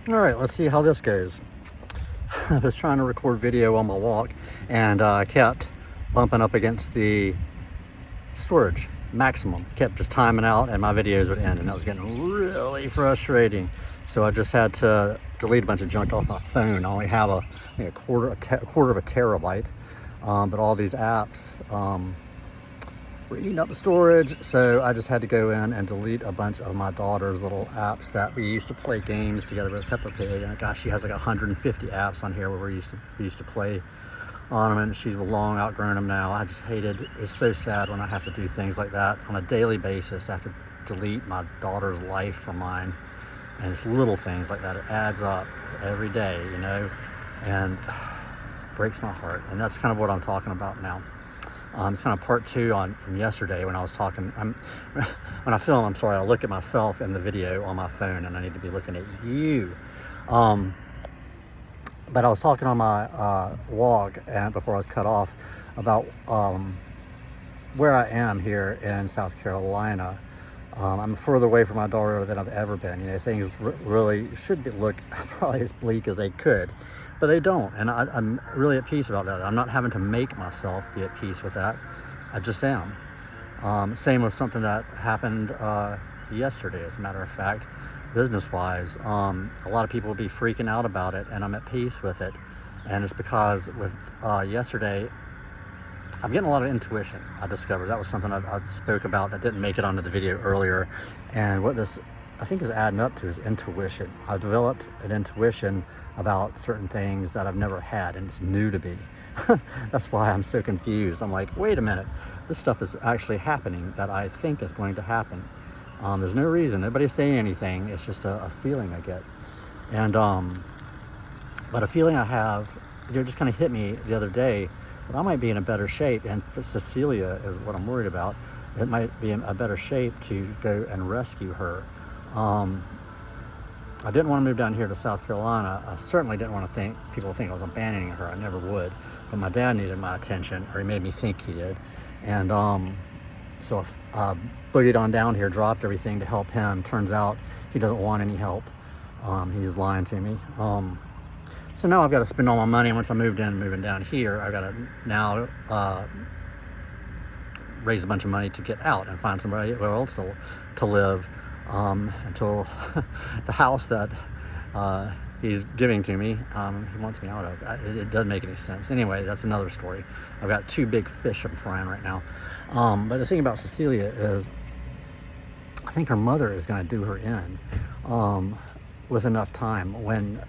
All right, let's see how this goes. I was trying to record video on my walk, and I kept bumping up against the storage maximum. Kept just timing out, and my videos would end, and that was getting really frustrating. So I just had to delete a bunch of junk off my phone. I only have I think a quarter of a terabyte, but all these apps were eating up the storage, so I just had to go in and delete a bunch of my daughter's little apps that we used to play games together with Peppa Pig. And gosh, she has like 150 apps on here where we used to play on them, and she's long outgrown them now. I just hated, it's so sad when I have to do things like that on a daily basis. I have to delete my daughter's life from mine, and it's little things like that. It adds up every day, you know, and breaks my heart. And that's kind of what I'm talking about now. It's kind of part two from yesterday when I was talking. When I film, I'm sorry, I look at myself in the video on my phone, and I need to be looking at you. But I was talking on my walk, and before I was cut off, about where I am here in South Carolina. I'm further away from my daughter than I've ever been. You know, things really should look probably as bleak as they could, but they don't. And I'm really at peace about that. I'm not having to make myself be at peace with that. I just am. Same with something that happened yesterday, as a matter of fact, business-wise. A lot of people will be freaking out about it, and I'm at peace with it. And it's because with yesterday, I'm getting a lot of intuition. I discovered that was something I spoke about that didn't make it onto the video earlier. And what this, I think, is adding up to is intuition. I've developed an intuition about certain things that I've never had, and it's new to me. That's why I'm so confused. I'm like, wait a minute, this stuff is actually happening that I think is going to happen. There's no reason, nobody's saying anything. It's just a feeling I get. And but a feeling I have, just kind of hit me the other day, that I might be in a better shape, and for Cecilia is what I'm worried about. It might be in a better shape to go and rescue her. I didn't want to move down here to South Carolina. I certainly didn't want to people think I was abandoning her. I never would. But my dad needed my attention, or he made me think he did. And so I boogied on down here, dropped everything to help him. Turns out he doesn't want any help. He's lying to me. So now I've got to spend all my money. Once I moving down here, I've got to now raise a bunch of money to get out and find somebody else to live until the house that he's giving to me, he wants me out of. It doesn't make any sense. Anyway, that's another story. I've got two big fish I'm frying right now. But the thing about Cecilia is, I think her mother is going to do her in with enough time. When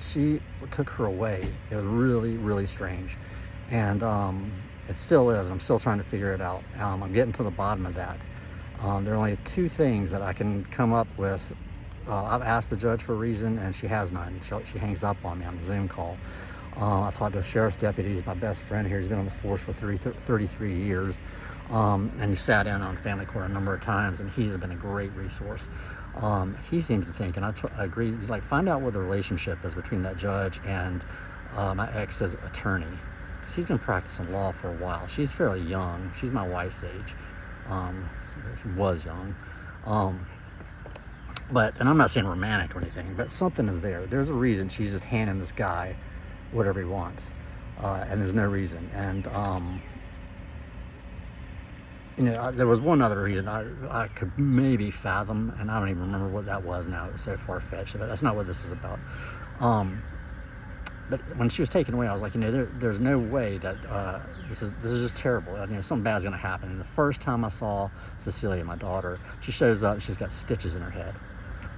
she took her away, it was really, really strange. And it still is. I'm still trying to figure it out. I'm getting to the bottom of that. There are only two things that I can come up with. I've asked the judge for a reason, and she has none. She hangs up on me on the Zoom call. I've talked to a sheriff's deputy. He's my best friend here. He's been on the force for 33 years. And he sat in on family court a number of times, and he's been a great resource. He seems to think, and I agree, he's like, find out what the relationship is between that judge and my ex's attorney. Because he's been practicing law for a while. She's fairly young. She's my wife's age. She was young. And I'm not saying romantic or anything, but something is there. There's a reason she's just handing this guy whatever he wants. And there's no reason. And, there was one other reason I could maybe fathom, and I don't even remember what that was now. It was so far-fetched, but that's not what this is about. But when she was taken away, I was like, there's no way that this is just terrible. Something bad's gonna happen. And the first time I saw Cecilia, my daughter, she shows up. She's got stitches in her head.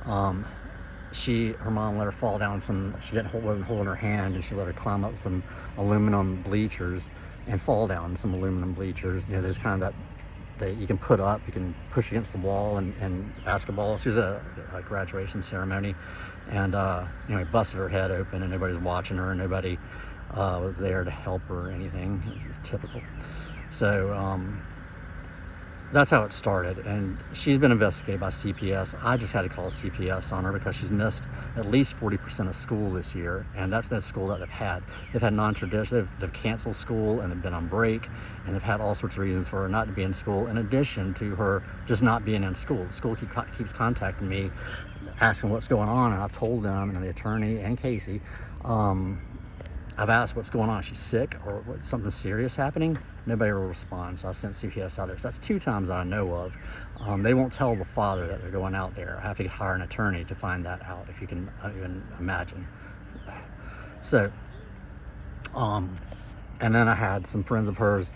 Her mom let her fall down she wasn't holding her hand, and she let her climb up some aluminum bleachers and fall down some aluminum bleachers. There's kind of that you can put up, you can push against the wall, and basketball. She was at a graduation ceremony, and he busted her head open, and nobody's watching her, and nobody was there to help her or anything. It was typical. So that's how it started, and she's been investigated by CPS. I just had to call CPS on her because she's missed at least 40% of school this year, and that's that school that they've had. They've had non-traditional, they've canceled school, and they've been on break, and they've had all sorts of reasons for her not to be in school, in addition to her just not being in school. The school keeps contacting me asking what's going on, and I've told them, and the attorney and Casey, I've asked what's going on. She's sick or what, something serious happening? Nobody will respond. So I sent CPS out there. So that's 2 times that I know of. They won't tell the father that they're going out there. I have to hire an attorney to find that out, if you can even imagine. So, and then I had some friends of hers,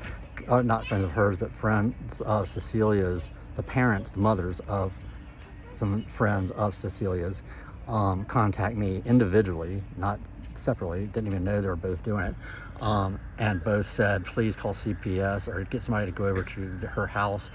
not friends of hers, but friends of Cecilia's, the parents, the mothers of some friends of Cecilia's, contact me individually, not separately, didn't even know they were both doing it, and both said, please call CPS or get somebody to go over to her house.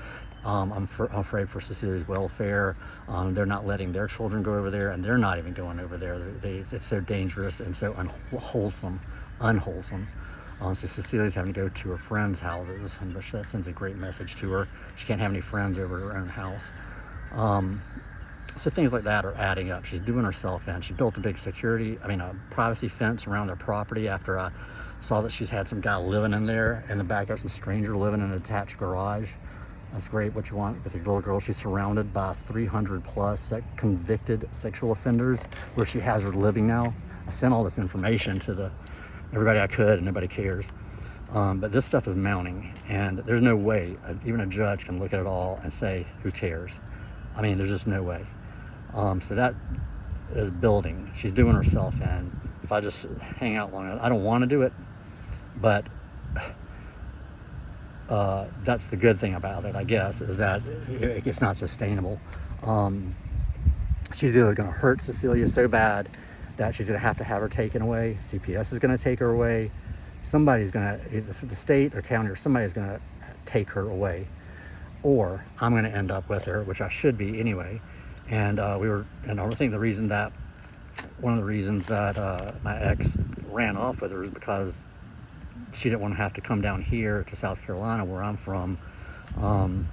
I'm afraid for Cecilia's welfare. They're not letting their children go over there, and they're not even going over there. It's so dangerous and so unwholesome. So Cecilia's having to go to her friends' houses, and that sends a great message to her. She can't have any friends over her own house. So things like that are adding up. She's doing herself in. She built a big a privacy fence around their property after I saw that she's had some guy living in there in the backyard, some stranger living in an attached garage. That's great, what you want with your little girl. She's surrounded by 300 plus convicted sexual offenders where she has her living now. I sent all this information to everybody I could, and nobody cares. But this stuff is mounting, and there's no way even a judge can look at it all and say, who cares? I mean, there's just no way. So that is building. She's doing herself in. If I just hang out long enough, I don't want to do it, but that's the good thing about it, I guess, is that it's not sustainable. She's either going to hurt Cecilia so bad that she's going to have her taken away. CPS is going to take her away. Somebody's going to, the state or county or somebody's going to take her away, or I'm going to end up with her, which I should be anyway. And I think one of the reasons that my ex ran off with her is because she didn't want to have to come down here to South Carolina, where I'm from, and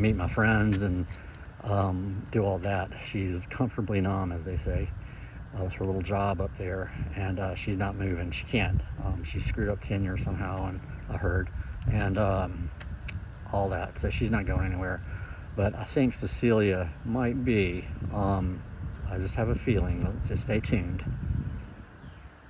meet my friends and do all that. She's comfortably numb, as they say, with her little job up there, and she's not moving. She can't. She screwed up tenure somehow, and I heard, and all that. So she's not going anywhere. But I think Cecilia might be. I just have a feeling. So stay tuned.